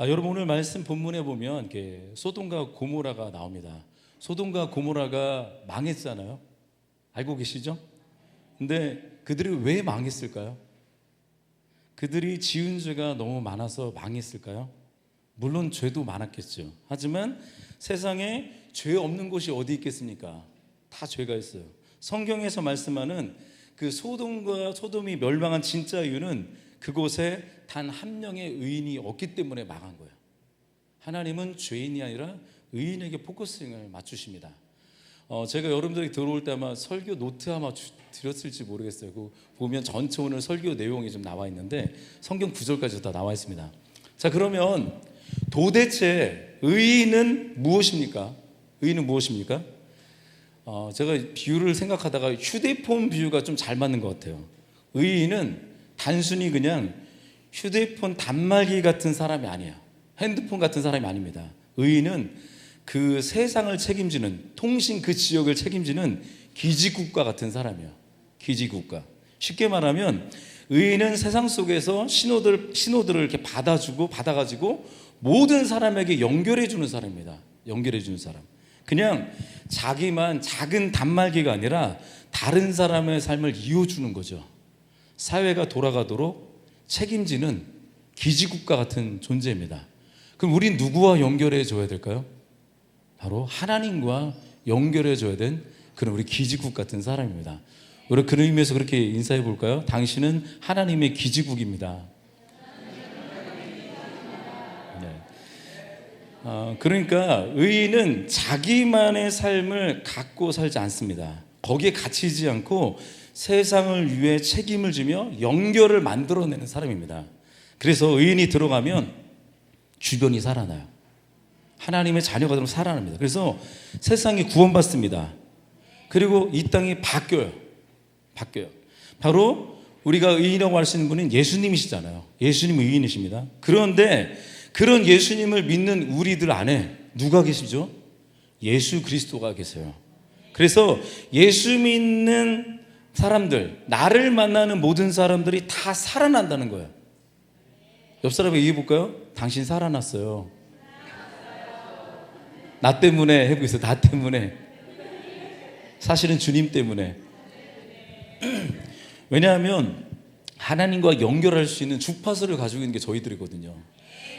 여러분 오늘 말씀 본문에 보면 이렇게 소돔과 고모라가 나옵니다. 소돔과 고모라가 망했잖아요. 알고 계시죠? 근데 그들이 왜 망했을까요? 그들이 지은 죄가 너무 많아서 망했을까요? 물론 죄도 많았겠죠. 하지만 세상에 죄 없는 곳이 어디 있겠습니까? 다 죄가 있어요. 성경에서 말씀하는 그 소돔이 멸망한 진짜 이유는 그곳에 단 한 명의 의인이 없기 때문에 망한 거예요. 하나님은 죄인이 아니라 의인에게 포커싱을 맞추십니다. 제가 여러분들이 들어올 때 아마 설교 노트 아마 드렸을지 모르겠어요. 그 보면 전체 오늘 설교 내용이 좀 나와 있는데 성경 구절까지 다 나와 있습니다. 자, 그러면 도대체 의인은 무엇입니까? 의인은 무엇입니까? 제가 비유를 생각하다가 휴대폰 비유가 좀 잘 맞는 것 같아요. 의인은 단순히 그냥 휴대폰 단말기 같은 사람이 아니에요. 핸드폰 같은 사람이 아닙니다. 의인은 그 세상을 책임지는, 통신 그 지역을 책임지는 기지국가 같은 사람이에요. 기지국가. 쉽게 말하면 의인은 세상 속에서 신호들을 이렇게 받아가지고 모든 사람에게 연결해주는 사람입니다. 연결해주는 사람. 그냥 자기만 작은 단말기가 아니라 다른 사람의 삶을 이어주는 거죠. 사회가 돌아가도록 책임지는 기지국가 같은 존재입니다. 그럼 우린 누구와 연결해 줘야 될까요? 바로 하나님과 연결해 줘야 된 그런 우리 기지국 같은 사람입니다. 우리 그런 의미에서 그렇게 인사해 볼까요? 당신은 하나님의 기지국입니다. 네. 그러니까 의인은 자기만의 삶을 갖고 살지 않습니다. 거기에 갇히지 않고 세상을 위해 책임을 지며 연결을 만들어내는 사람입니다. 그래서 의인이 들어가면 주변이 살아나요. 하나님의 자녀가 되면 살아납니다. 그래서 세상이 구원받습니다. 그리고 이 땅이 바뀌어요. 바로 우리가 의인이라고 할 수 있는 분은 예수님이시잖아요. 예수님은 의인이십니다. 그런데 그런 예수님을 믿는 우리들 안에 누가 계시죠? 예수 그리스도가 계세요. 그래서 예수 믿는 사람들, 나를 만나는 모든 사람들이 다 살아난다는 거예요. 옆 사람에게 얘기해 볼까요? 당신 살아났어요. 나 때문에 하고 있어요. 나 때문에. 사실은 주님 때문에. 왜냐하면 하나님과 연결할 수 있는 주파수를 가지고 있는 게 저희들이거든요.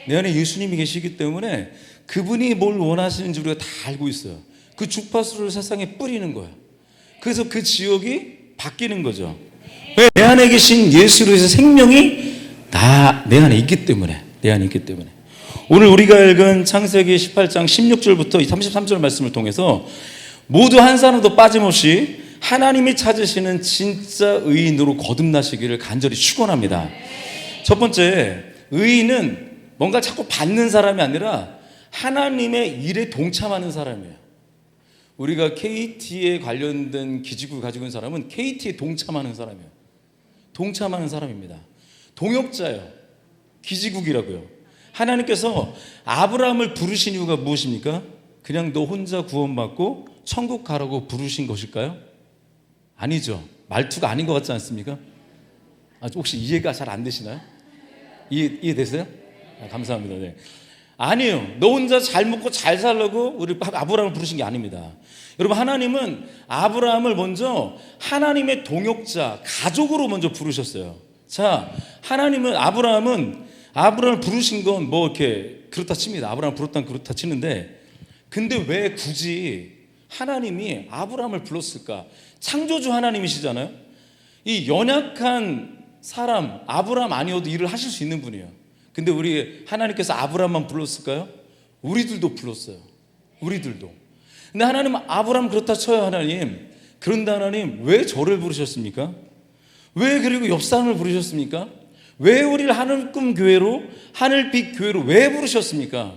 내 안에 예수님이 계시기 때문에 그분이 뭘 원하시는지 우리가 다 알고 있어요. 그 주파수를 세상에 뿌리는 거예요. 그래서 그 지역이 바뀌는 거죠. 왜? 내 안에 계신 예수로 해서 생명이 내 안에 있기 때문에. 오늘 우리가 읽은 창세기 18장 16절부터 33절 말씀을 통해서 모두 한 사람도 빠짐없이 하나님이 찾으시는 진짜 의인으로 거듭나시기를 간절히 축원합니다. 첫 번째, 의인은 뭔가 자꾸 받는 사람이 아니라 하나님의 일에 동참하는 사람이에요. 우리가 KT에 관련된 기지국을 가지고 있는 사람은 KT에 동참하는 사람이에요. 동참하는 사람입니다. 동역자예요. 기지국이라고요. 하나님께서 아브라함을 부르신 이유가 무엇입니까? 그냥 너 혼자 구원받고 천국 가라고 부르신 것일까요? 아니죠. 말투가 아닌 것 같지 않습니까? 혹시 이해가 잘 안 되시나요? 이해되세요? 감사합니다. 네. 아니에요. 너 혼자 잘 먹고 잘 살려고 우리 아브라함을 부르신 게 아닙니다. 여러분, 하나님은 아브라함을 먼저 하나님의 동역자, 가족으로 먼저 부르셨어요. 자, 아브라함을 부르신 건 뭐 이렇게 그렇다 칩니다. 아브라함 부르다는 그렇다 치는데, 근데 왜 굳이 하나님이 아브라함을 불렀을까? 창조주 하나님이시잖아요. 이 연약한 사람 아브라함 아니어도 일을 하실 수 있는 분이에요. 근데 우리 하나님께서 아브라함만 불렀을까요? 우리들도 불렀어요. 우리들도. 근데 하나님은 아브라함 그렇다 쳐요. 하나님. 그런데 하나님 왜 저를 부르셨습니까? 왜 그리고 옆 사람을 부르셨습니까? 왜 우리를 하늘꿈 교회로, 하늘빛 교회로 왜 부르셨습니까?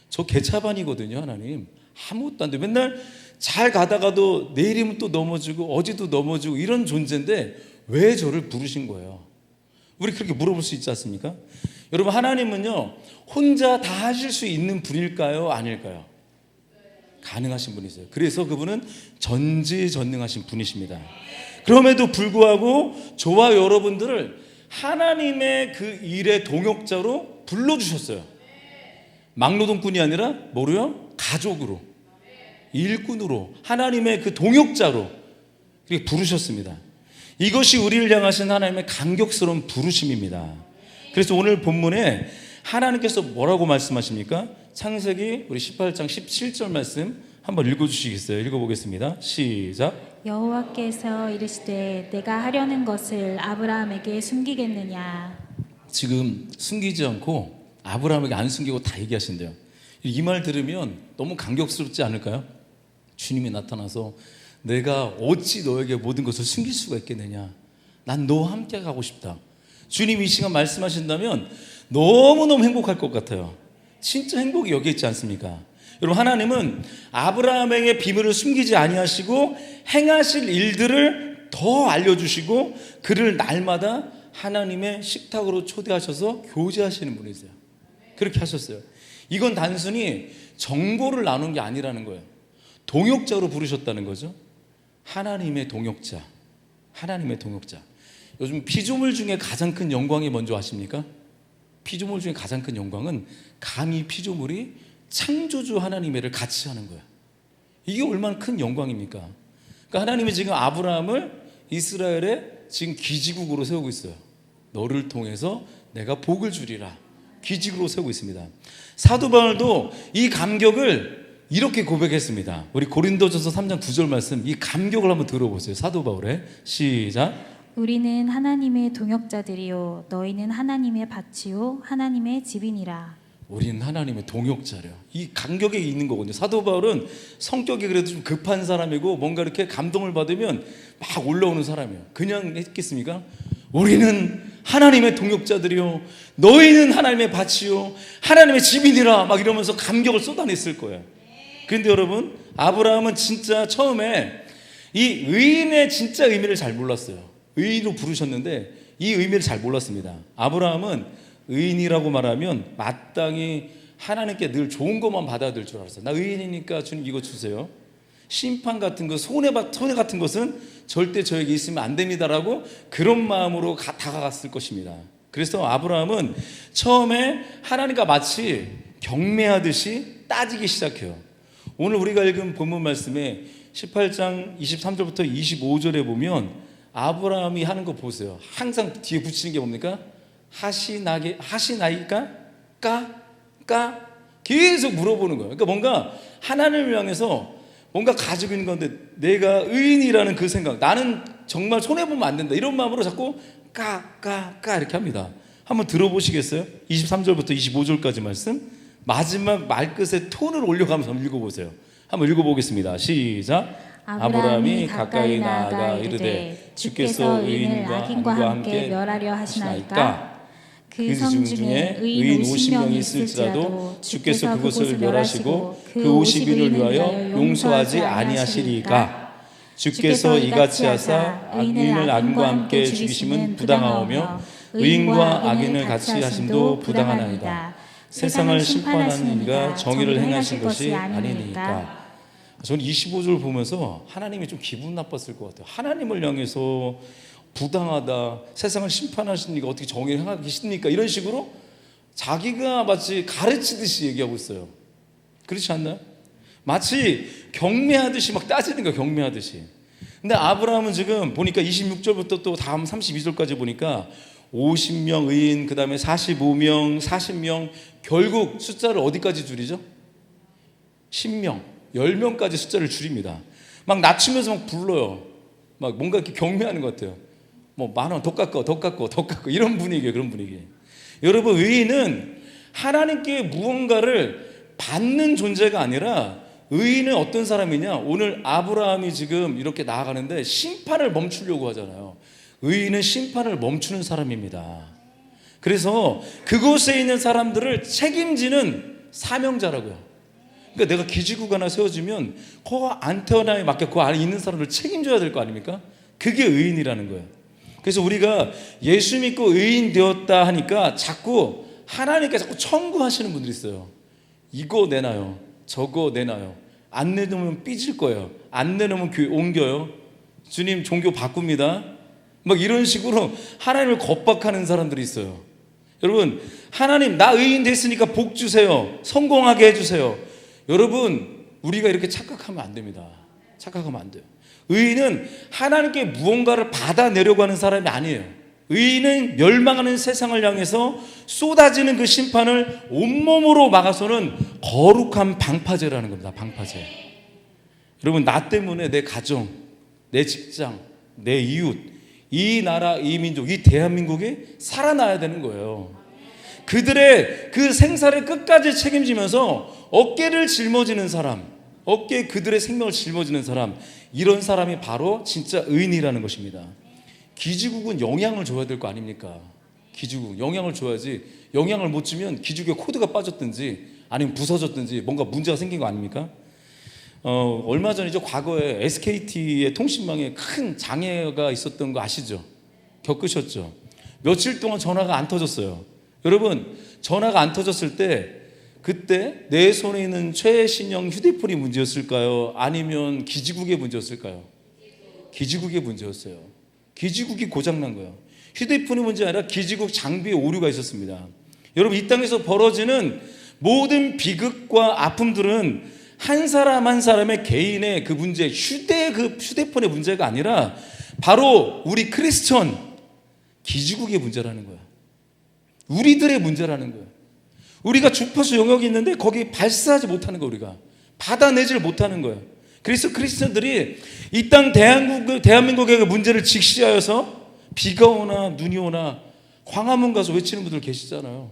저 개차반이거든요. 하나님. 아무것도 안 돼. 맨날 잘 가다가도 내일이면 또 넘어지고 어제도 넘어지고 이런 존재인데 왜 저를 부르신 거예요? 우리 그렇게 물어볼 수 있지 않습니까? 여러분, 하나님은요 혼자 다 하실 수 있는 분일까요? 아닐까요? 가능하신 분이세요. 그래서 그분은 전지전능하신 분이십니다. 그럼에도 불구하고 저와 여러분들을 하나님의 그 일의 동역자로 불러주셨어요. 막노동꾼이 아니라 뭐로요? 가족으로, 일꾼으로, 하나님의 그 동역자로 그렇게 부르셨습니다. 이것이 우리를 향하신 하나님의 감격스러운 부르심입니다. 그래서 오늘 본문에 하나님께서 뭐라고 말씀하십니까? 창세기 우리 18장 17절 말씀 한번 읽어주시겠어요? 읽어보겠습니다. 시작. 여호와께서 이르시되 내가 하려는 것을 아브라함에게 숨기겠느냐. 지금 숨기지 않고 아브라함에게 안 숨기고 다 얘기하신대요. 이 말 들으면 너무 감격스럽지 않을까요? 주님이 나타나서 내가 어찌 너에게 모든 것을 숨길 수가 있겠느냐. 난 너와 함께 가고 싶다. 주님이 이 시간 말씀하신다면 너무너무 행복할 것 같아요. 진짜 행복이 여기 있지 않습니까? 여러분, 하나님은 아브라함에게 비밀을 숨기지 아니하시고 행하실 일들을 더 알려주시고 그를 날마다 하나님의 식탁으로 초대하셔서 교제하시는 분이세요. 그렇게 하셨어요. 이건 단순히 정보를 나눈 게 아니라는 거예요. 동역자로 부르셨다는 거죠. 하나님의 동역자, 하나님의 동역자. 요즘 피조물 중에 가장 큰 영광이 뭔지 아십니까? 피조물 중에 가장 큰 영광은 감히 피조물이 창조주 하나님의 를 같이 하는 거예요. 이게 얼마나 큰 영광입니까? 그러니까 하나님이 지금 아브라함을 이스라엘의 지금 기지국으로 세우고 있어요. 너를 통해서 내가 복을 주리라. 기지국으로 세우고 있습니다. 사도 바울도 이 감격을 이렇게 고백했습니다. 우리 고린도전서 3장 9절 말씀, 이 감격을 한번 들어보세요. 사도 바울의 시작. 우리는 하나님의 동역자들이요 너희는 하나님의 밭이요 하나님의 집이니라. 우리는 하나님의 동역자래요. 이 감격에 있는 거거든요. 사도 바울은 성격이 그래도 좀 급한 사람이고 뭔가 이렇게 감동을 받으면 막 올라오는 사람이에요. 그냥 했겠습니까? 우리는 하나님의 동역자들이요 너희는 하나님의 밭이요 하나님의 집이니라 막 이러면서 감격을 쏟아냈을 거예요. 그런데 여러분, 아브라함은 진짜 처음에 이 의인의 진짜 의미를 잘 몰랐어요. 의인으로 부르셨는데 이 의미를 잘 몰랐습니다. 아브라함은 의인이라고 말하면 마땅히 하나님께 늘 좋은 것만 받아야 될 줄 알았어요. 나 의인이니까 주님 이거 주세요. 심판 같은 거, 손해 같은 것은 절대 저에게 있으면 안 됩니다라고 그런 마음으로 다가갔을 것입니다. 그래서 아브라함은 처음에 하나님과 마치 경매하듯이 따지기 시작해요. 오늘 우리가 읽은 본문 말씀에 18장 23절부터 25절에 보면 아브라함이 하는 거 보세요. 항상 뒤에 붙이는 게 뭡니까? 하시나이까? 까? 계속 물어보는 거예요. 그러니까 뭔가 하나님을 향해서 뭔가 가지고 있는 건데 내가 의인이라는 그 생각, 나는 정말 손해보면 안 된다 이런 마음으로 자꾸 까 이렇게 합니다. 한번 들어보시겠어요? 23절부터 25절까지 말씀, 마지막 말끝에 톤을 올려가면서 한번 읽어보세요. 한번 읽어보겠습니다. 시작. 아브라함이 가까이 나아가 이르되 주께서 의인과 악인과 함께 멸하려 하시나이까? 그 성 중에 의인 50명이 있을지라도 주께서 그곳을 멸하시고 그 50인을 위하여 용서하지 아니하시리까? 주께서 이같이 하사 의인을 악인과 함께 죽이심은 부당하오며 의인과 악인을 같이 하심도 부당하나이다. 세상을 심판하는 이가 정의를 행하신 것이 아니니까. 저는 25절 보면서 하나님이 좀 기분 나빴을 것 같아요. 하나님을 향해서 부당하다, 세상을 심판하시는 이가 어떻게 정의를 행하고 계십니까? 이런 식으로 자기가 마치 가르치듯이 얘기하고 있어요. 그렇지 않나요? 마치 경매하듯이 막 따지는 거예요. 경매하듯이. 근데 아브라함은 지금 보니까 26절부터 또 다음 32절까지 보니까 50명 의인, 그 다음에 45명, 40명, 결국 숫자를 어디까지 줄이죠? 10명, 10명까지 숫자를 줄입니다. 막 낮추면서 막 불러요. 막 뭔가 이렇게 경매하는 것 같아요. 뭐 10,000원 더 깎고 이런 분위기예요. 그런 분위기. 여러분, 의인은 하나님께 무언가를 받는 존재가 아니라 의인은 어떤 사람이냐? 오늘 아브라함이 지금 이렇게 나아가는데 심판을 멈추려고 하잖아요. 의인은 심판을 멈추는 사람입니다. 그래서 그곳에 있는 사람들을 책임지는 사명자라고요. 그러니까 내가 기지국 하나 세워지면 그 안테나에 맞게 그 안에 있는 사람을 책임져야 될 거 아닙니까? 그게 의인이라는 거예요. 그래서 우리가 예수 믿고 의인 되었다 하니까 자꾸 하나님께 자꾸 청구하시는 분들이 있어요. 이거 내놔요. 저거 내놔요. 안 내놓으면 삐질 거예요. 안 내놓으면 교회 옮겨요. 주님 종교 바꿉니다. 막 이런 식으로 하나님을 겁박하는 사람들이 있어요. 여러분, 하나님 나 의인 됐으니까 복 주세요. 성공하게 해주세요. 여러분, 우리가 이렇게 착각하면 안 됩니다. 착각하면 안 돼요. 의인은 하나님께 무언가를 받아내려고 하는 사람이 아니에요. 의인은 멸망하는 세상을 향해서 쏟아지는 그 심판을 온몸으로 막아서는 거룩한 방파제라는 겁니다. 방파제. 여러분, 나 때문에 내 가정, 내 직장, 내 이웃, 이 나라, 이 민족, 이 대한민국이 살아나야 되는 거예요. 그들의 그 생사를 끝까지 책임지면서 어깨를 짊어지는 사람, 어깨에 그들의 생명을 짊어지는 사람, 이런 사람이 바로 진짜 의인이라는 것입니다. 기지국은 영향을 줘야 될 거 아닙니까? 기지국 영향을 줘야지. 영향을 못 주면 기지국에 코드가 빠졌든지 아니면 부서졌든지 뭔가 문제가 생긴 거 아닙니까? 얼마 전이죠. 과거에 SKT의 통신망에 큰 장애가 있었던 거 아시죠? 겪으셨죠? 며칠 동안 전화가 안 터졌어요. 여러분, 전화가 안 터졌을 때 그때 내 손에 있는 최신형 휴대폰이 문제였을까요? 아니면 기지국의 문제였을까요? 기지국의 문제였어요. 기지국이 고장난 거예요. 휴대폰이 문제가 아니라 기지국 장비에 오류가 있었습니다. 여러분, 이 땅에서 벌어지는 모든 비극과 아픔들은 한 사람 한 사람의 개인의 그 문제, 휴대폰의 문제가 아니라 바로 우리 크리스천 기지국의 문제라는 거야. 우리들의 문제라는 거야. 우리가 주파수 영역이 있는데 거기 발사하지 못하는 거야. 우리가 받아내지를 못하는 거야. 그래서 크리스천들이 이 땅 대한민국의 문제를 직시하여서 비가 오나 눈이 오나 광화문 가서 외치는 분들 계시잖아요.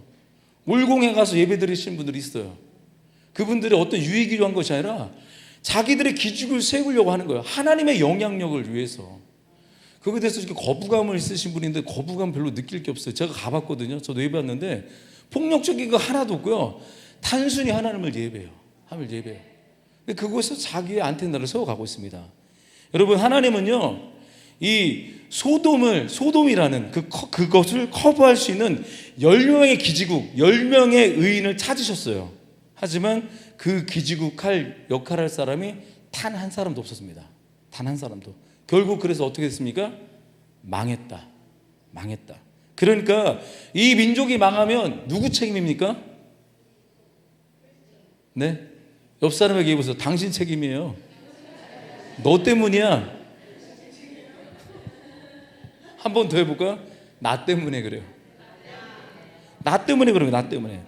올공에 가서 예배 드리시는 분들이 있어요. 그분들이 어떤 유익을 한 것이 아니라 자기들의 기죽을 세우려고 하는 거예요. 하나님의 영향력을 위해서. 거기에 대해서 이렇게 거부감을 있으신 분인데 거부감 별로 느낄 게 없어요. 제가 가봤거든요. 저도 예배했는데 폭력적인 거 하나도 없고요. 단순히 하나님을 예배해요. 하나님을 예배해요. 근데 그곳에서 자기의 안테나를 세워가고 있습니다. 여러분, 하나님은요, 이 소돔이라는 그것을 커버할 수 있는 10명의 기지국, 10명의 의인을 찾으셨어요. 하지만 그 기지국 역할할 사람이 단 한 사람도 없었습니다. 단 한 사람도. 결국 그래서 어떻게 됐습니까? 망했다. 그러니까 이 민족이 망하면 누구 책임입니까? 네? 옆 사람에게 얘기해보세요. 당신 책임이에요. 너 때문이야. 한 번 더 해볼까? 나 때문에 그래요. 나 때문에 그래요. 나 때문에.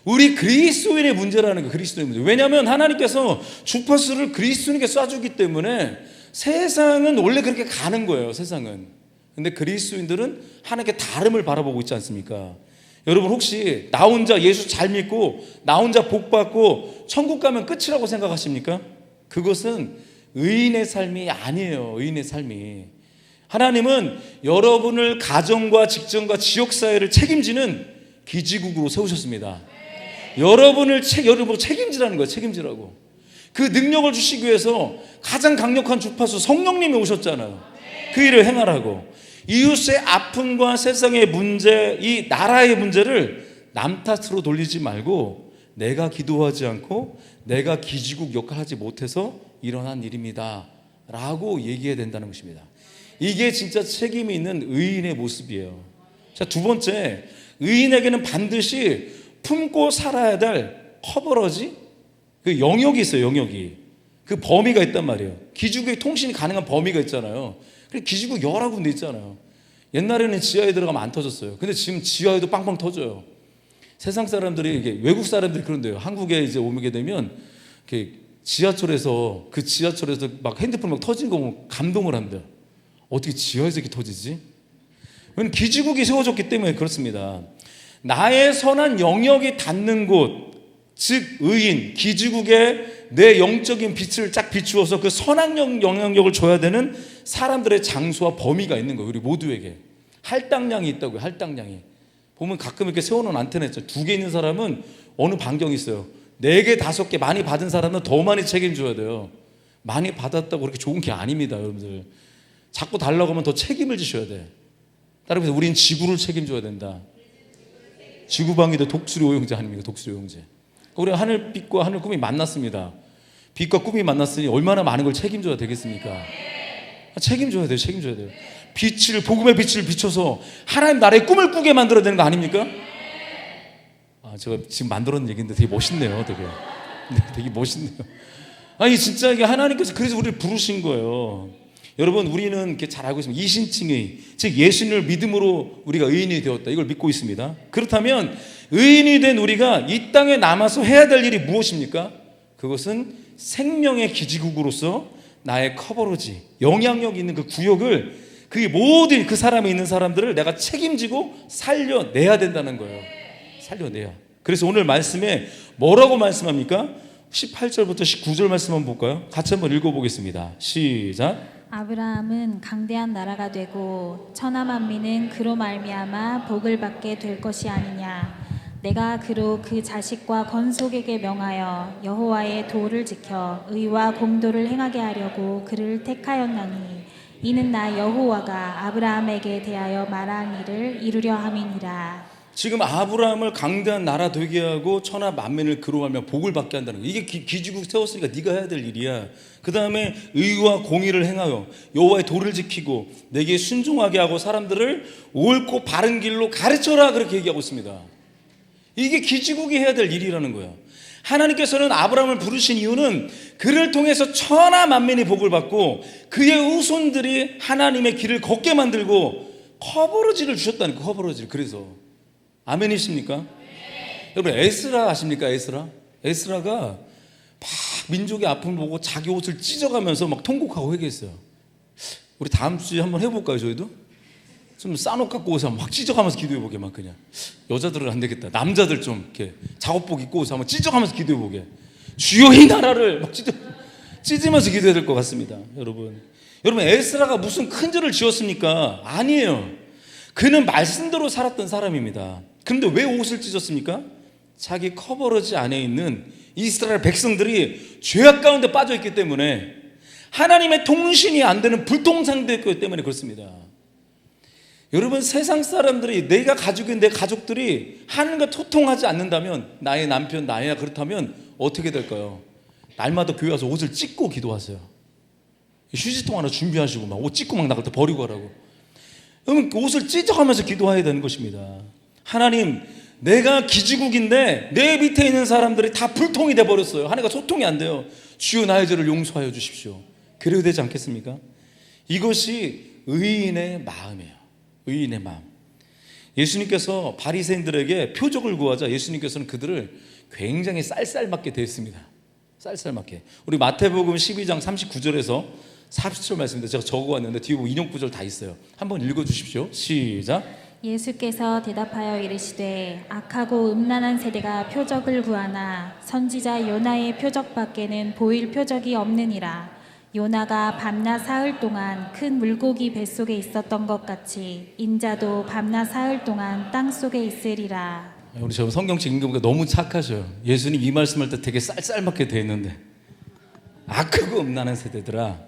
우리 그리스도인의 문제라는 거, 그리스도인의 문제. 왜냐하면 하나님께서 주파수를 그리스도인에게 쏴주기 때문에 세상은 원래 그렇게 가는 거예요. 세상은. 근데 그리스도인들은 하나님께 다름을 바라보고 있지 않습니까? 여러분, 혹시 나 혼자 예수 잘 믿고 나 혼자 복 받고 천국 가면 끝이라고 생각하십니까? 그것은 의인의 삶이 아니에요. 의인의 삶이. 하나님은 여러분을 가정과 직장과 지역사회를 책임지는 기지국으로 세우셨습니다. 여러분을 책임지라는 거예요. 책임지라고. 그 능력을 주시기 위해서 가장 강력한 주파수 성령님이 오셨잖아요. 그 일을 행하라고. 이웃의 아픔과 세상의 문제, 이 나라의 문제를 남 탓으로 돌리지 말고 내가 기도하지 않고 내가 기지국 역할을 하지 못해서 일어난 일입니다 라고 얘기해야 된다는 것입니다. 이게 진짜 책임이 있는 의인의 모습이에요. 자, 두 번째, 의인에게는 반드시 품고 살아야 될 커버러지, 그 영역이 있어요. 영역이. 그 범위가 있단 말이에요. 기지국의 통신이 가능한 범위가 있잖아요. 기지국 여러 군데 있잖아요. 옛날에는 지하에 들어가면 안 터졌어요. 근데 지금 지하에도 빵빵 터져요. 세상 사람들이, 이게 외국 사람들이 그런데요. 한국에 이제 오게 되면 지하철에서 막 핸드폰 막 터진 거 보면 감동을 합니다. 어떻게 지하에서 이렇게 터지지? 왜냐면 기지국이 세워졌기 때문에 그렇습니다. 나의 선한 영역이 닿는 곳, 즉 의인, 기지국에 내 영적인 빛을 쫙 비추어서 그 선한 영향력을 줘야 되는 사람들의 장소와 범위가 있는 거예요. 우리 모두에게 할당량이 있다고요. 할당량이. 보면 가끔 이렇게 세워놓은 안테나 있죠. 2개 있는 사람은 어느 반경이 있어요. 4개, 5개 많이 받은 사람은 더 많이 책임져야 돼요. 많이 받았다고 그렇게 좋은 게 아닙니다. 여러분들 자꾸 달라고 하면 더 책임을 지셔야 돼. 따라서 우린 지구를 책임져야 된다. 지구방위대 독수리 오용제 아닙니까? 독수리 오용제. 우리 하늘빛과 하늘 꿈이 만났습니다. 빛과 꿈이 만났으니 얼마나 많은 걸 책임져야 되겠습니까? 책임져야 돼요. 책임져야 돼요. 복음의 빛을 비춰서 하나님 나라의 꿈을 꾸게 만들어야 되는 거 아닙니까? 제가 지금 만들어낸 얘기인데 되게 멋있네요. 되게. 네, 되게 멋있네요. 아니 진짜 이게 하나님께서 그래서 우리를 부르신 거예요. 여러분 우리는 이렇게 잘 알고 있습니다. 이신칭의, 즉 예수님을 믿음으로 우리가 의인이 되었다. 이걸 믿고 있습니다. 그렇다면 의인이 된 우리가 이 땅에 남아서 해야 될 일이 무엇입니까? 그것은 생명의 기지국으로서 나의 커버로지, 영향력 있는 그 구역을, 그 모든 그 사람에 있는 사람들을 내가 책임지고 살려내야 된다는 거예요. 살려내야. 그래서 오늘 말씀에 뭐라고 말씀합니까? 18절부터 19절 말씀 한번 볼까요? 같이 한번 읽어보겠습니다. 시작. 아브라함은 강대한 나라가 되고 천하 만민은 그로 말미암아 복을 받게 될 것이 아니냐. 내가 그로 그 자식과 건속에게 명하여 여호와의 도를 지켜 의와 공도를 행하게 하려고 그를 택하였나니 이는 나 여호와가 아브라함에게 대하여 말한 일을 이루려 함이니라. 지금 아브라함을 강대한 나라 되게 하고 천하 만민을 그로 말미암아 복을 받게 한다는 거예요. 이게 기지국 세웠으니까 네가 해야 될 일이야. 그 다음에 의와 공의를 행하여 여호와의 도를 지키고 내게 순종하게 하고 사람들을 옳고 바른 길로 가르쳐라, 그렇게 얘기하고 있습니다. 이게 기지국이 해야 될 일이라는 거예요. 하나님께서는 아브라함을 부르신 이유는 그를 통해서 천하 만민이 복을 받고 그의 후손들이 하나님의 길을 걷게 만들고 커버로지를 주셨다는 거예요. 커버로지를. 그래서 아멘이십니까? 네. 여러분 에스라 아십니까? 에스라가 막 민족의 아픔을 보고 자기 옷을 찢어가면서 막 통곡하고 회개했어요. 우리 다음 주에 한번 해볼까요? 저희도 좀 싼옷 갖고 오서 막 찢어가면서 기도해보게. 막 그냥 여자들은 안 되겠다, 남자들 좀 이렇게 작업복 입고 오서 한번 찢어가면서 기도해보게. 주여 이 나라를 막 찢으면서 기도해야 될 것 같습니다. 여러분 에스라가 무슨 큰 죄를 지었습니까? 아니에요. 그는 말씀대로 살았던 사람입니다. 그런데 왜 옷을 찢었습니까? 자기 커버러지 안에 있는 이스라엘 백성들이 죄악 가운데 빠져있기 때문에, 하나님의 통신이 안 되는 불통상대였기 때문에 그렇습니다. 여러분 세상 사람들이, 내가 가지고 있는 내 가족들이 하나님과 소통하지 않는다면, 나의 남편, 나야 그렇다면 어떻게 될까요? 날마다 교회 와서 옷을 찢고 기도하세요. 휴지통 하나 준비하시고 막 옷 찢고 막 나갈 때 버리고 하라고. 그러면 옷을 찢어가면서 기도해야 되는 것입니다. 하나님, 내가 기지국인데 내 밑에 있는 사람들이 다 불통이 돼버렸어요. 하나님과 소통이 안 돼요. 주여 나의 죄를 용서하여 주십시오. 그래야 되지 않겠습니까? 이것이 의인의 마음이에요. 의인의 마음. 예수님께서 바리새인들에게 표적을 구하자 예수님께서는 그들을 굉장히 쌀쌀맞게 대했습니다. 쌀쌀맞게. 우리 마태복음 12장 39절에서 40절 말씀인데 제가 적어왔는데 뒤에 보면 인용 구절 다 있어요. 한번 읽어주십시오. 시작. 예수께서 대답하여 이르시되 악하고 음란한 세대가 표적을 구하나 선지자 요나의 표적밖에는 보일 표적이 없느니라. 요나가 밤낮 사흘 동안 큰 물고기 뱃속에 있었던 것 같이 인자도 밤낮 사흘 동안 땅속에 있으리라. 우리 저 성경책 읽으니까 너무 착하셔요. 예수님 이 말씀할 때 되게 쌀쌀맞게 대했는데, 악하고 음란한 세대들아,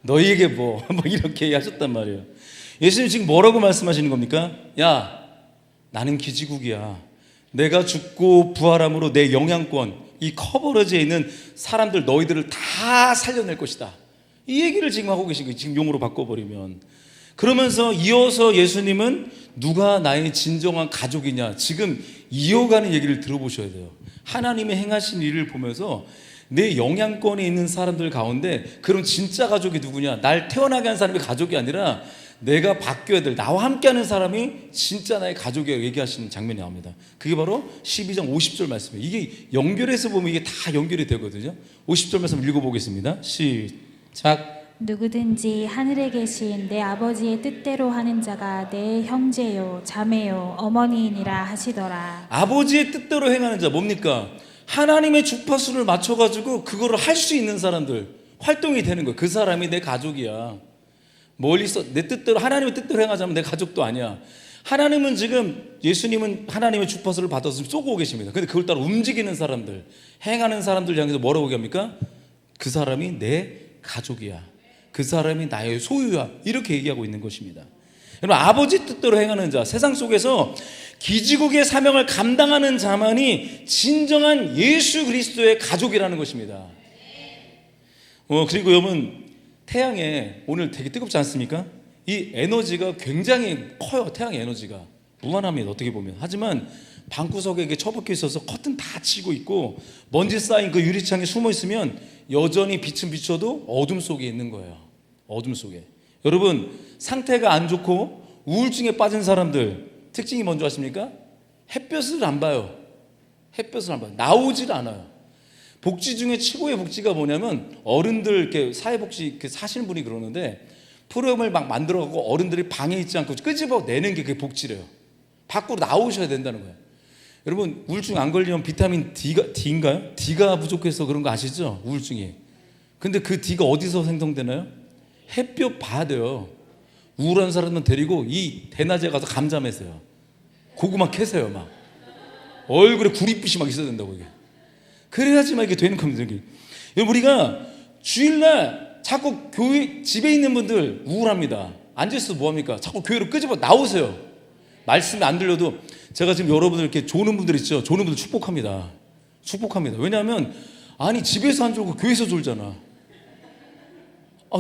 너희에게 뭐 이렇게 하셨단 말이에요. 예수님 지금 뭐라고 말씀하시는 겁니까? 야, 나는 기지국이야. 내가 죽고 부활함으로 내 영향권, 이 커버러지에 있는 사람들, 너희들을 다 살려낼 것이다. 이 얘기를 지금 하고 계신 거예요. 지금 용어로 바꿔버리면. 그러면서 이어서 예수님은 누가 나의 진정한 가족이냐, 지금 이어가는 얘기를 들어보셔야 돼요. 하나님의 행하신 일을 보면서 내 영향권에 있는 사람들 가운데 그럼 진짜 가족이 누구냐? 날 태어나게 한 사람이 가족이 아니라 내가 바뀌어야 될, 나와 함께하는 사람이 진짜 나의 가족이라고 얘기하시는 장면이 나옵니다. 그게 바로 12장 50절 말씀이에요. 이게 연결해서 보면 이게 다 연결이 되거든요. 50절 말씀 읽어보겠습니다. 시작. 누구든지 하늘에 계신 내 아버지의 뜻대로 하는 자가 내 형제요 자매요 어머니이니라 하시더라. 아버지의 뜻대로 행하는 자 뭡니까? 하나님의 주파수를 맞춰가지고 그거를 할 수 있는 사람들, 활동이 되는 거예요. 그 사람이 내 가족이야. 멀리서 내 뜻대로, 하나님의 뜻대로 행하자면 내 가족도 아니야. 하나님은 지금, 예수님은 하나님의 주파수를 받아서 쏘고 계십니다. 근데 그걸 따라 움직이는 사람들, 행하는 사람들 향해서 뭐라고 얘기합니까? 그 사람이 내 가족이야. 그 사람이 나의 소유야. 이렇게 얘기하고 있는 것입니다. 여러분, 아버지 뜻대로 행하는 자, 세상 속에서 기지국의 사명을 감당하는 자만이 진정한 예수 그리스도의 가족이라는 것입니다. 그리고 여러분, 태양에 오늘 되게 뜨겁지 않습니까? 이 에너지가 굉장히 커요. 태양의 에너지가 무한합니다. 어떻게 보면. 하지만 방구석에 이게 처박혀 있어서 커튼 다 치고 있고 먼지 쌓인 그 유리창에 숨어 있으면 여전히 빛은 비춰도 어둠 속에 있는 거예요. 어둠 속에. 여러분, 상태가 안 좋고 우울증에 빠진 사람들 특징이 뭔지 아십니까? 햇볕을 안 봐요. 햇볕을 안 봐요. 나오질 않아요. 복지 중에 최고의 복지가 뭐냐면 어른들 이렇게 사회복지 이렇게 사시는 분이 그러는데 프로그램을 막 만들어갖고 어른들이 방에 있지 않고 끄집어 내는 게 그게 복지래요. 밖으로 나오셔야 된다는 거예요. 여러분, 우울증 안 걸리면 비타민 D인가요? D가 부족해서 그런 거 아시죠? 우울증이. 근데 그 D가 어디서 생성되나요? 햇볕 봐야 돼요. 우울한 사람은 데리고 이 대낮에 가서 감자매세요. 고구마 캐세요. 막 얼굴에 구릿빛이 막 있어야 된다고. 이게 그래야지만 이게 되는 겁니다. 여러분, 우리가 주일날 자꾸 교회 집에 있는 분들 우울합니다. 앉아있어도 뭐합니까? 자꾸 교회로 끄집어 나오세요. 말씀이 안 들려도 제가 지금 여러분들 이렇게 조는 분들 있죠. 조는 분들 축복합니다. 축복합니다. 왜냐하면 아니 집에서 안 졸고 교회에서 졸잖아.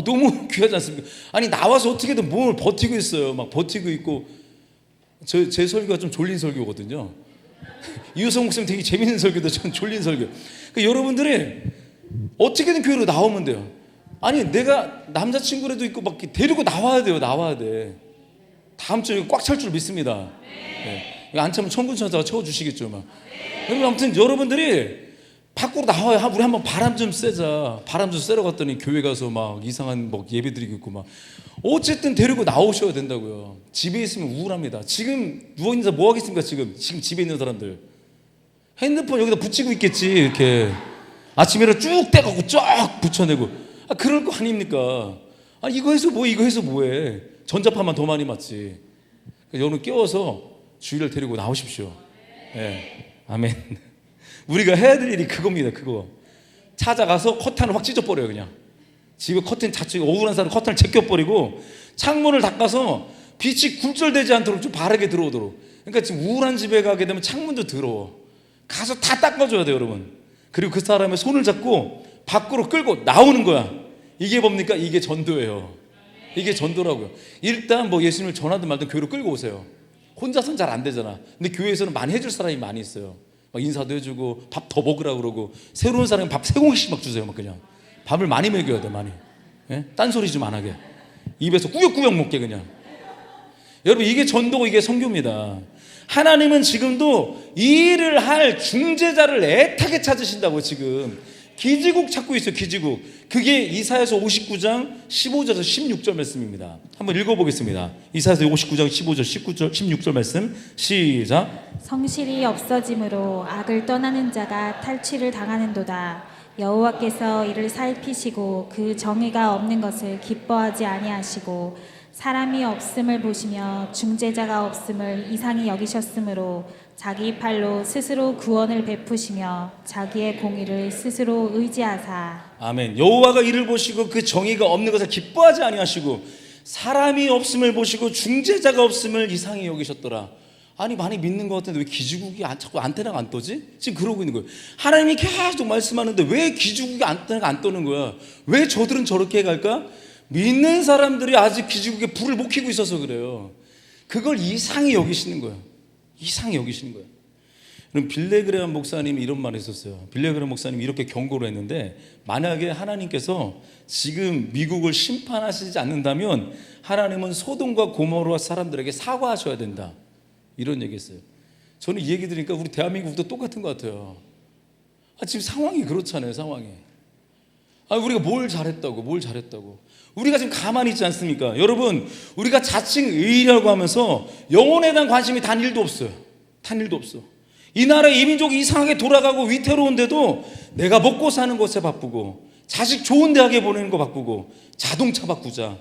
너무 귀하지 않습니까? 아니 나와서 어떻게든 몸을 버티고 있어요. 막 버티고 있고. 제 설교가 좀 졸린 설교거든요. 이효성 목사님 되게 재밌는 설교도 전 졸린 설교. 그러니까 여러분들이 어떻게든 교회로 나오면 돼요. 아니 내가 남자친구라도 있고 막 데리고 나와야 돼요. 나와야 돼. 다음 주에 꽉 찰 줄 믿습니다. 네. 안 차면 천군천사가 채워주시겠죠. 막. 여러분, 아무튼 여러분들이 밖으로 나와요. 우리 한번 바람 좀 쐬자. 바람 좀 쐬러 갔더니 교회 가서 막 이상한 뭐 예배 드리고 있고 막. 어쨌든 데리고 나오셔야 된다고요. 집에 있으면 우울합니다. 지금 누워있는 사람 뭐 하겠습니까? 지금 집에 있는 사람들 핸드폰 여기다 붙이고 있겠지. 이렇게 아침에 쭉 떼갖고 쫙 붙여내고. 그럴 거 아닙니까? 이거 해서 뭐해? 이거 해서 뭐해? 전자파만 더 많이 맞지. 여러분 깨워서 주일을 데리고 나오십시오. 네. 아멘. 우리가 해야 될 일이 그겁니다. 그거 찾아가서 커튼을 확 찢어버려요. 그냥 집에 커튼 자체 억울한 사람 커튼을 제껴버리고 창문을 닦아서 빛이 굴절되지 않도록 좀 바르게 들어오도록. 그러니까 지금 우울한 집에 가게 되면 창문도 더러워. 가서 다 닦아줘야 돼요, 여러분. 그리고 그 사람의 손을 잡고 밖으로 끌고 나오는 거야. 이게 뭡니까? 이게 전도예요. 이게 전도라고요. 일단 뭐 예수님을 전하든 말든 교회로 끌고 오세요. 혼자서는 잘 안 되잖아. 근데 교회에서는 많이 해줄 사람이 많이 있어요. 막 인사도 해주고 밥 더 먹으라고 그러고 새로운 사람이 밥 3공기씩 막 주세요. 막 그냥 밥을 많이 먹여야 돼. 많이. 예? 딴소리 좀 안 하게. 입에서 꾸역꾸역 먹게 그냥. 여러분, 이게 전도고 이게 선교입니다. 하나님은 지금도 이 일을 할 중재자를 애타게 찾으신다고. 지금 기지국 찾고 있어요. 기지국. 그게 이사야서 59장 15절에서 16절 말씀입니다. 한번 읽어보겠습니다. 이사야서 59장 15절 19절 16절 말씀 시작. 성실이 없어짐으로 악을 떠나는 자가 탈취를 당하는도다. 여호와께서 이를 살피시고 그 정의가 없는 것을 기뻐하지 아니하시고 사람이 없음을 보시며 중재자가 없음을 이상히 여기셨으므로 자기 팔로 스스로 구원을 베푸시며 자기의 공의를 스스로 의지하사. 아멘. 여호와가 이를 보시고 그 정의가 없는 것을 기뻐하지 아니하시고 사람이 없음을 보시고 중재자가 없음을 이상히 여기셨더라. 아니 많이 믿는 것 같은데 왜 기지국이 자꾸 안테나가 안 떠지? 지금 그러고 있는 거예요. 하나님이 계속 말씀하는데 왜 기지국이 안테나가 안 떠는 거야? 왜 저들은 저렇게 갈까? 믿는 사람들이 아직 기지국에 불을 못 켜고 있어서 그래요. 그걸 이상히 여기시는 거예요. 이상히 여기시는 거예요. 그럼 빌레그레암 목사님이 이런 말을 했었어요. 빌레그레암 목사님이 이렇게 경고를 했는데, 만약에 하나님께서 지금 미국을 심판하시지 않는다면 하나님은 소돔과 고모라 사람들에게 사과하셔야 된다, 이런 얘기했어요. 저는 이 얘기 들으니까 우리 대한민국도 똑같은 것 같아요. 지금 상황이 그렇잖아요. 상황이. 우리가 뭘 잘했다고. 우리가 지금 가만히 있지 않습니까? 여러분, 우리가 자칭 의인이라고 하면서 영혼에 대한 관심이 단 1도 없어요. 단 1도 없어. 이 나라 이민족이 이상하게 돌아가고 위태로운데도 내가 먹고 사는 것에 바쁘고, 자식 좋은 대학에 보내는 거 바쁘고, 자동차 바꾸자,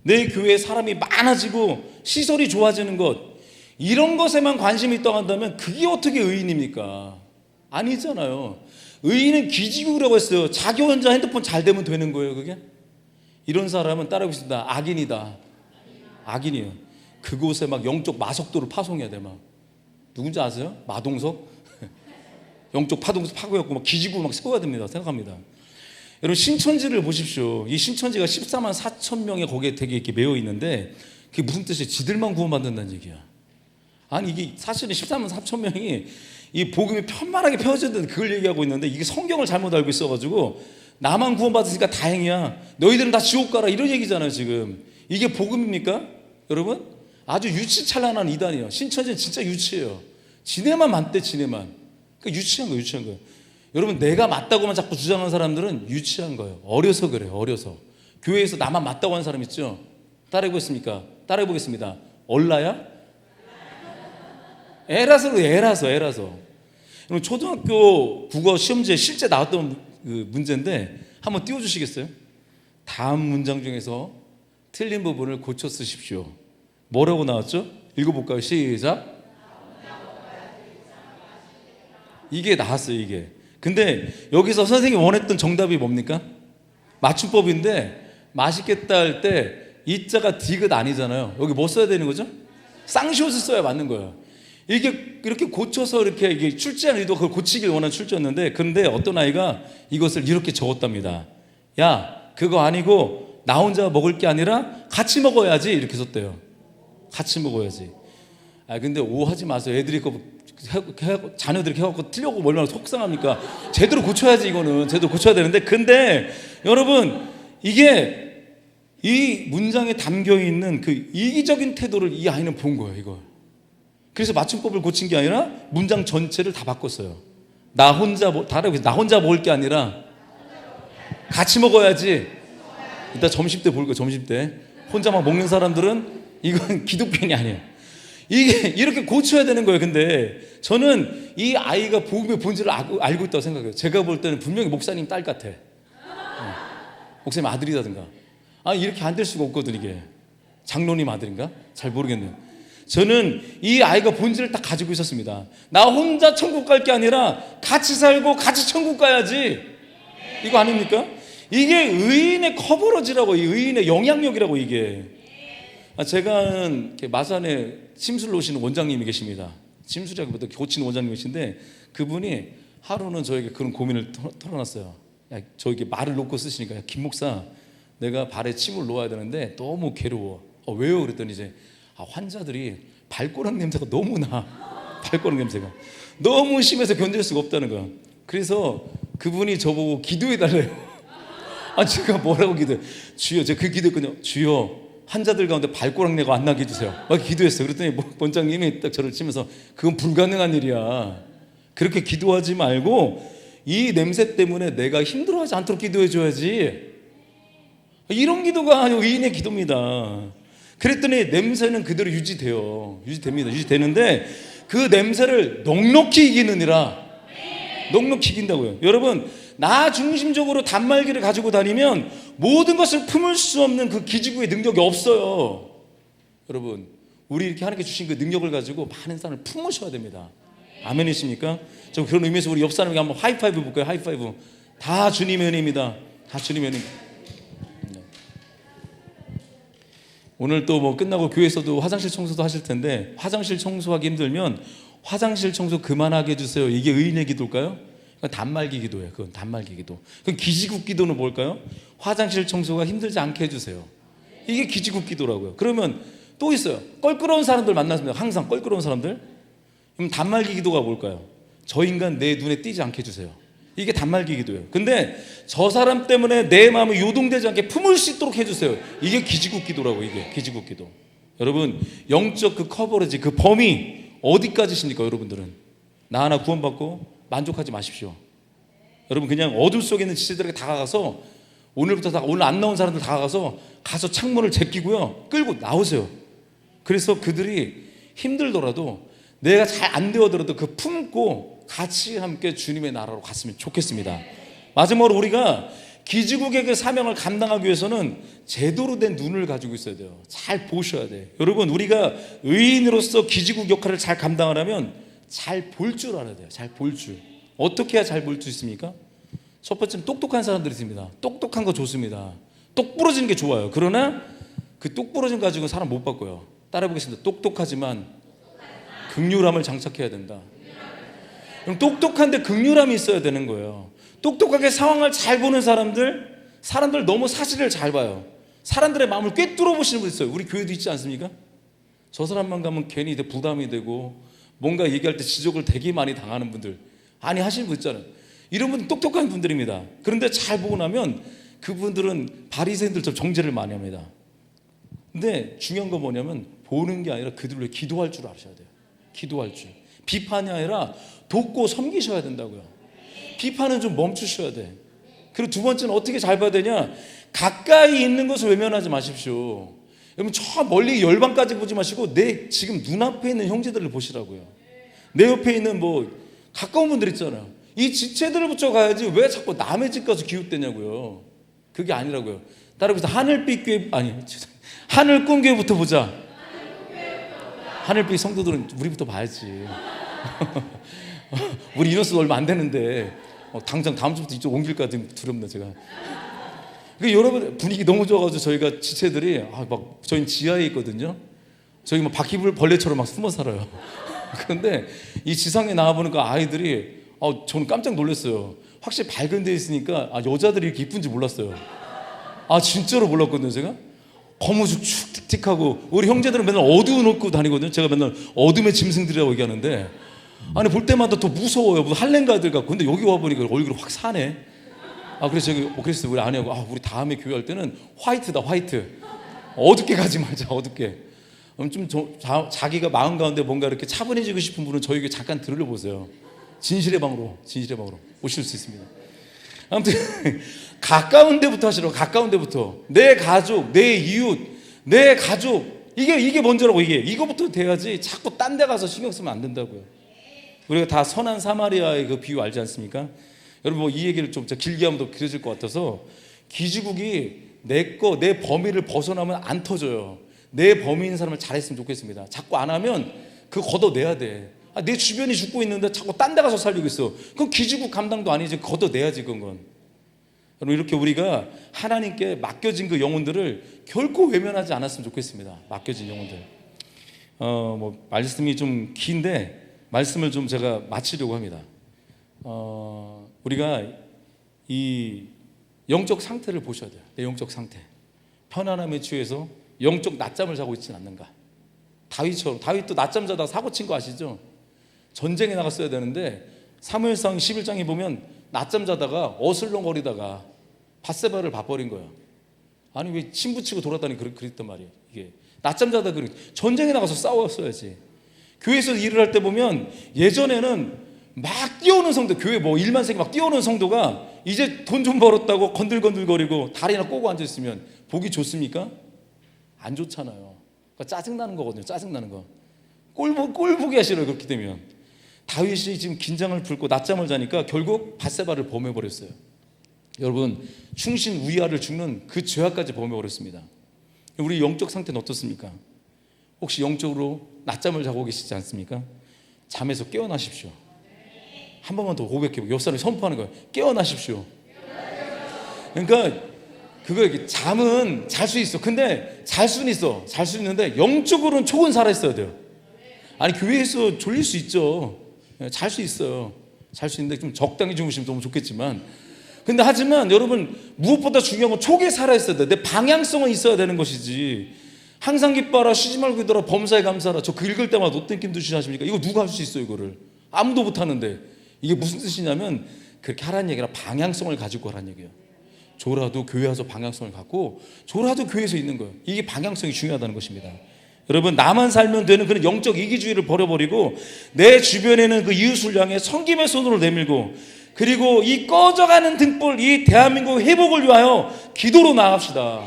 내 교회에 사람이 많아지고 시설이 좋아지는 것, 이런 것에만 관심이 있다고 한다면 그게 어떻게 의인입니까? 아니잖아요. 의인은 기지국이라고 했어요. 자기 혼자 핸드폰 잘 되면 되는 거예요. 그게? 이런 사람은 따라해보겠습니다. 악인이다. 악인이에요. 그곳에 막 영적 마석도를 파송해야 돼. 막 누군지 아세요? 마동석? 영적 파동석 파고갖고 막 기지국 막 세워야 됩니다. 생각합니다. 여러분, 신천지를 보십시오. 이 신천지가 14만 4천 명의 거기에 되게 이렇게 매여 있는데, 그게 무슨 뜻이에요? 지들만 구원받는다는 얘기야. 아니 이게 사실은 13만 4천 명이 이 복음이 편만하게 펴졌는데 그걸 얘기하고 있는데 이게 성경을 잘못 알고 있어가지고 나만 구원받았으니까 다행이야, 너희들은 다 지옥 가라, 이런 얘기잖아요 지금. 이게 복음입니까 여러분? 아주 유치찬란한 이단이에요. 신천지는 진짜 유치해요. 지네만 맞대, 지네만. 그러니까 유치한 거예요, 유치한 거예요. 여러분, 내가 맞다고만 자꾸 주장하는 사람들은 유치한 거예요. 어려서 그래요, 어려서. 교회에서 나만 맞다고 하는 사람 있죠? 따라해보겠습니까? 따라해보겠습니다. 얼라야? 애라서 그래요, 애라서. 여러분, 초등학교 국어 시험지에 실제 나왔던 그 문제인데 한번 띄워주시겠어요? 다음 문장 중에서 틀린 부분을 고쳐 쓰십시오. 뭐라고 나왔죠? 읽어볼까요? 시작. 이게 나왔어요, 이게. 근데 여기서 선생님이 원했던 정답이 뭡니까? 맞춤법인데 맛있겠다 할 때 이자가 디귿 아니잖아요. 여기 뭐 써야 되는 거죠? 쌍시옷을 써야 맞는 거예요. 이게 이렇게 고쳐서 이렇게 이게 출제한 의도 그걸 고치길 원한 출제였는데, 그런데 어떤 아이가 이것을 이렇게 적었답니다. 야, 그거 아니고 나 혼자 먹을 게 아니라 같이 먹어야지, 이렇게 썼대요. 같이 먹어야지. 아 근데 오하지 마세요. 애들이 자녀들이 해갖고 틀려고 얼마나 속상합니까? 제대로 고쳐야지, 이거는 제대로 고쳐야 되는데. 근데 여러분, 이게 이 문장에 담겨 있는 그 이기적인 태도를 이 아이는 본 거예요, 이걸. 그래서 맞춤법을 고친 게 아니라 문장 전체를 다 바꿨어요. 나 혼자 먹을 게 아니라 같이 먹어야지. 이따 점심 때 볼 거예요, 점심 때. 혼자 막 먹는 사람들은 이건 기독편이 아니에요. 이게 이렇게 고쳐야 되는 거예요. 근데 저는 이 아이가 복음의 본질을 알고 있다고 생각해요. 제가 볼 때는 분명히 목사님 딸 같아. 목사님 아들이라든가. 아니 이렇게 안 될 수가 없거든. 이게 장로님 아들인가? 잘 모르겠네요. 저는 이 아이가 본질을 딱 가지고 있었습니다. 나 혼자 천국 갈 게 아니라 같이 살고 같이 천국 가야지. 이거 아닙니까? 이게 의인의 커버러지라고, 이 의인의 영향력이라고. 이게 제가 아는 마산에 침술 오시는 원장님이 계십니다. 침술이라기보다 고치는 원장님 계신데, 그분이 하루는 저에게 그런 고민을 털어놨어요. 야, 저에게 말을 놓고 쓰시니까, 야, 김 목사, 내가 발에 침을 놓아야 되는데 너무 괴로워. 왜요? 그랬더니 이제 환자들이 발꼬락 냄새가 너무 나. 발꼬락 냄새가 너무 심해서 견딜 수가 없다는 거야. 그래서 그분이 저보고 기도해 달래요. 제가 뭐라고 기도해? 주여, 제가 그 기도했거든요. 주여, 환자들 가운데 발꼬락 내가 안 나게 해주세요. 막 기도했어요. 그랬더니 원장님이 딱 저를 치면서 그건 불가능한 일이야. 그렇게 기도하지 말고 이 냄새 때문에 내가 힘들어하지 않도록 기도해 줘야지. 이런 기도가 아니고 의인의 기도입니다. 그랬더니 냄새는 그대로 유지됩니다. 유지되는데 그 냄새를 넉넉히 이기느니라. 넉넉히 이긴다고요. 여러분, 나 중심적으로 단말기를 가지고 다니면 모든 것을 품을 수 없는 그 기지국의 능력이 없어요. 여러분, 우리 이렇게 하나님께 주신 그 능력을 가지고 많은 사람을 품으셔야 됩니다. 아멘이십니까? 저 그런 의미에서 우리 옆 사람에게 한번 하이파이브 볼까요? 하이파이브. 다 주님의 은혜입니다. 다 주님의 은혜. 오늘 또 뭐 끝나고 교회에서도 화장실 청소도 하실 텐데, 화장실 청소하기 힘들면 화장실 청소 그만하게 해주세요. 이게 의인의 기도일까요? 그건 단말기 기도예요. 그건 단말기 기도. 그럼 기지국 기도는 뭘까요? 화장실 청소가 힘들지 않게 해주세요. 이게 기지국 기도라고요. 그러면 또 있어요. 껄끄러운 사람들 만났습니다. 항상 껄끄러운 사람들. 그럼 단말기 기도가 뭘까요? 저 인간 내 눈에 띄지 않게 해주세요. 이게 단말기 기도예요. 근데 저 사람 때문에 내 마음이 요동되지 않게 품을 수 있도록 해주세요. 이게 기지국 기도라고. 이게 기지국 기도. 여러분, 영적 그 커버리지, 그 범위 어디까지십니까? 여러분들은 나 하나 구원받고 만족하지 마십시오. 여러분, 그냥 어둠 속에 있는 지체들에게 다가가서, 오늘부터 오늘 안 나온 사람들 다가가서 가서 창문을 제끼고요, 끌고 나오세요. 그래서 그들이 힘들더라도, 내가 잘 안 되어더라도 그 품고 같이 함께 주님의 나라로 갔으면 좋겠습니다. 마지막으로 우리가 기지국의 그 사명을 감당하기 위해서는 제대로 된 눈을 가지고 있어야 돼요. 잘 보셔야 돼요. 여러분, 우리가 의인으로서 기지국 역할을 잘 감당하려면 잘 볼 줄 알아야 돼요. 잘 볼 줄. 어떻게 해야 잘 볼 수 있습니까? 첫 번째는 똑똑한 사람들이 있습니다. 똑똑한 거 좋습니다. 똑 부러지는 게 좋아요. 그러나 그 똑 부러짐 가지고 사람 못 바꿔요. 따라해보겠습니다. 똑똑하지만 긍휼함을 장착해야 된다. 그럼 똑똑한데 긍휼함이 있어야 되는 거예요. 똑똑하게 상황을 잘 보는 사람들 너무 사실을 잘 봐요. 사람들의 마음을 꿰뚫어 보시는 분 있어요. 우리 교회도 있지 않습니까? 저 사람만 가면 괜히 부담이 되고 뭔가 얘기할 때 지적을 되게 많이 당하는 분들, 아니 하시는 분 있잖아요. 이런 분들 똑똑한 분들입니다. 그런데 잘 보고 나면 그분들은 바리새인들처럼 정죄를 많이 합니다. 근데 중요한 건 뭐냐면 보는 게 아니라 그들을 위해 기도할 줄 아셔야 돼요. 기도할 줄. 비판이 아니라 돕고 섬기셔야 된다고요. 비판은 좀 멈추셔야 돼. 그리고 두 번째는 어떻게 잘 봐야 되냐? 가까이 있는 것을 외면하지 마십시오. 여러분 저 멀리 열방까지 보지 마시고 내 지금 눈앞에 있는 형제들을 보시라고요. 내 옆에 있는 가까운 분들 있잖아요. 이 지체들을 붙여가야지 왜 자꾸 남의 집 가서 기웃대냐고요. 그게 아니라고요. 따라서 하늘빛 교회 하늘 꿈 교회부터 보자. 하늘빛 성도들은 우리부터 봐야지. 우리 인원수 얼마 안 되는데 당장 다음 주부터 이쪽 옮길까 좀 두렵네 제가. 여러분 분위기 너무 좋아가지고 저희가 지체들이 막 저희는 지하에 있거든요. 저희 막 바퀴벌레처럼 막 숨어 살아요. 그런데 이 지상에 나와 보니까 아이들이 저는 깜짝 놀랐어요. 확실히 밝은 데 있으니까 여자들이 이렇게 이쁜지 몰랐어요. 진짜로 몰랐거든요 제가. 거무죽죽 틱틱하고 우리 형제들은 맨날 어두운 옷 입고 다니거든요. 제가 맨날 어둠의 짐승들이라고 얘기하는데 아니 볼 때마다 더 무서워요. 무슨 할렘가들 같고. 근데 여기 와 보니까 얼굴이 확 사네. 그래서 우리 아내하고 우리 다음에 교회할 때는 화이트다 화이트. 어둡게 가지 말자 어둡게. 좀 자기가 마음 가운데 뭔가 이렇게 차분해지고 싶은 분은 저에게 잠깐 들으려보세요. 진실의 방으로 오실 수 있습니다. 아무튼 가까운 데부터 하시라고. 가까운 데부터. 내 가족, 내 이웃, 내 가족 이게 먼저라고. 이거부터 돼야지 자꾸 딴 데 가서 신경 쓰면 안 된다고요. 우리가 다 선한 사마리아의 그 비유 알지 않습니까? 여러분 이 얘기를 좀 길게 하면 더 길어질 것 같아서 기지국이 내 범위를 벗어나면 안 터져요. 내 범위인 사람을 잘했으면 좋겠습니다. 자꾸 안 하면 그거 걷어내야 돼. 내 주변이 죽고 있는데 자꾸 딴 데 가서 살리고 있어. 그건 기지국 감당도 아니지. 걷어내야지 그건. 여러분 이렇게 우리가 하나님께 맡겨진 그 영혼들을 결코 외면하지 않았으면 좋겠습니다. 맡겨진 영혼들. 말씀이 좀 긴데 말씀을 좀 제가 마치려고 합니다. 우리가 이 영적 상태를 보셔야 돼요. 내 영적 상태. 편안함에 취해서 영적 낮잠을 자고 있지는 않는가. 다윗도 낮잠 자다가 사고 친 거 아시죠? 전쟁에 나갔어야 되는데 사무엘상 11장에 보면 낮잠 자다가 어슬렁거리다가 밧세바를 봐버린 거야. 아니 왜 침붙이고 돌아다니 그랬단 말이에요. 이게 낮잠 자다가 전쟁에 나가서 싸웠어야지. 교회에서 일을 할 때 보면 예전에는 막 뛰어오는 성도, 교회 일만 세게 막 뛰어오는 성도가 이제 돈 좀 벌었다고 건들건들거리고 다리나 꼬고 앉아있으면 보기 좋습니까? 안 좋잖아요. 그러니까 짜증나는 거거든요. 짜증나는 거. 꼴 보기 싫어요. 그렇게 되면. 다윗이 지금 긴장을 풀고 낮잠을 자니까 결국 밧세바를 범해버렸어요. 여러분 충신 우리아를 죽는 그 죄악까지 범해버렸습니다. 우리 영적 상태는 어떻습니까? 혹시 영적으로 낮잠을 자고 계시지 않습니까? 잠에서 깨어나십시오. 한 번만 더 고백해보고 옆 사람이 선포하는 거예요. 깨어나십시오. 그러니까 잠은 잘 수 있어. 근데 잘 수는 있어. 잘 수 있는데 영적으로는 촉은 살아있어야 돼요. 아니 교회에서 졸릴 수 있죠. 잘 수 있어요. 잘 수 있는데 좀 적당히 주무시면 너무 좋겠지만, 근데 하지만 여러분 무엇보다 중요한 건 촉에 살아있어야 돼. 내 방향성은 있어야 되는 것이지. 항상 기뻐하라 쉬지 말고 기도하라 범사에 감사하라. 저 그 읽을 때마다 어떤 느낌 드시십니까? 이거 누가 할 수 있어요? 이거를 아무도 못하는데. 이게 무슨 뜻이냐면 그렇게 하라는 얘기라 방향성을 가지고 하라는 얘기예요. 졸아도 교회 와서 방향성을 갖고 졸아도 교회에서 있는 거예요. 이게 방향성이 중요하다는 것입니다. 여러분 나만 살면 되는 그런 영적 이기주의를 버려버리고 내 주변에는 그 이웃을 향해 섬김의 손으로 내밀고, 그리고 이 꺼져가는 등불, 이 대한민국 회복을 위하여 기도로 나갑시다.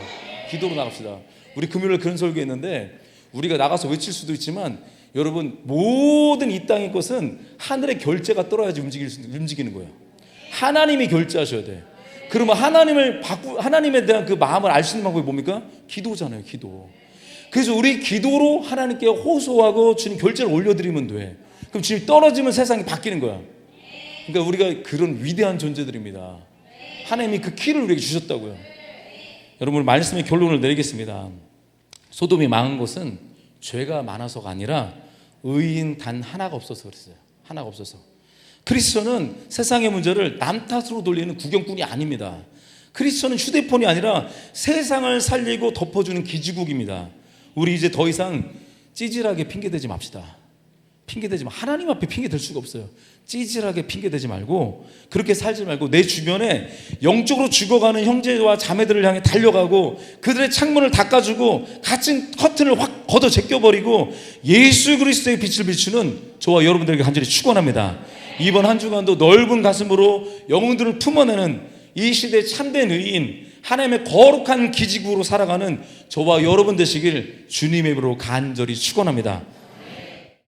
기도로 나갑시다. 우리 금요일에 그런 설교했는데 우리가 나가서 외칠 수도 있지만 여러분 모든 이 땅의 것은 하늘의 결제가 떨어야지 움직이는 거예요. 하나님이 결제하셔야 돼. 그러면 하나님에 대한 그 마음을 알 수 있는 방법이 뭡니까? 기도잖아요. 기도. 그래서 우리 기도로 하나님께 호소하고 주님 결제를 올려드리면 돼. 그럼 주님 떨어지면 세상이 바뀌는 거야. 그러니까 우리가 그런 위대한 존재들입니다. 하나님이 그 키를 우리에게 주셨다고요. 여러분 말씀의 결론을 내리겠습니다. 소돔이 망한 것은 죄가 많아서가 아니라 의인 단 하나가 없어서 그랬어요. 하나가 없어서. 크리스천은 세상의 문제를 남 탓으로 돌리는 구경꾼이 아닙니다. 크리스천은 휴대폰이 아니라 세상을 살리고 덮어주는 기지국입니다. 우리 이제 더 이상 찌질하게 핑계대지 맙시다. 핑계대지 마. 하나님 앞에 핑계댈 수가 없어요. 찌질하게 핑계대지 말고, 그렇게 살지 말고, 내 주변에 영적으로 죽어가는 형제와 자매들을 향해 달려가고 그들의 창문을 닦아주고 갇힌 커튼을 확 걷어 제껴버리고 예수 그리스도의 빛을 비추는 저와 여러분들에게 간절히 축원합니다. 이번 한 주간도 넓은 가슴으로 영혼들을 품어내는 이 시대의 참된 의인, 하나님의 거룩한 기지국으로 살아가는 저와 여러분 되시길 주님의 이름으로 간절히 축원합니다.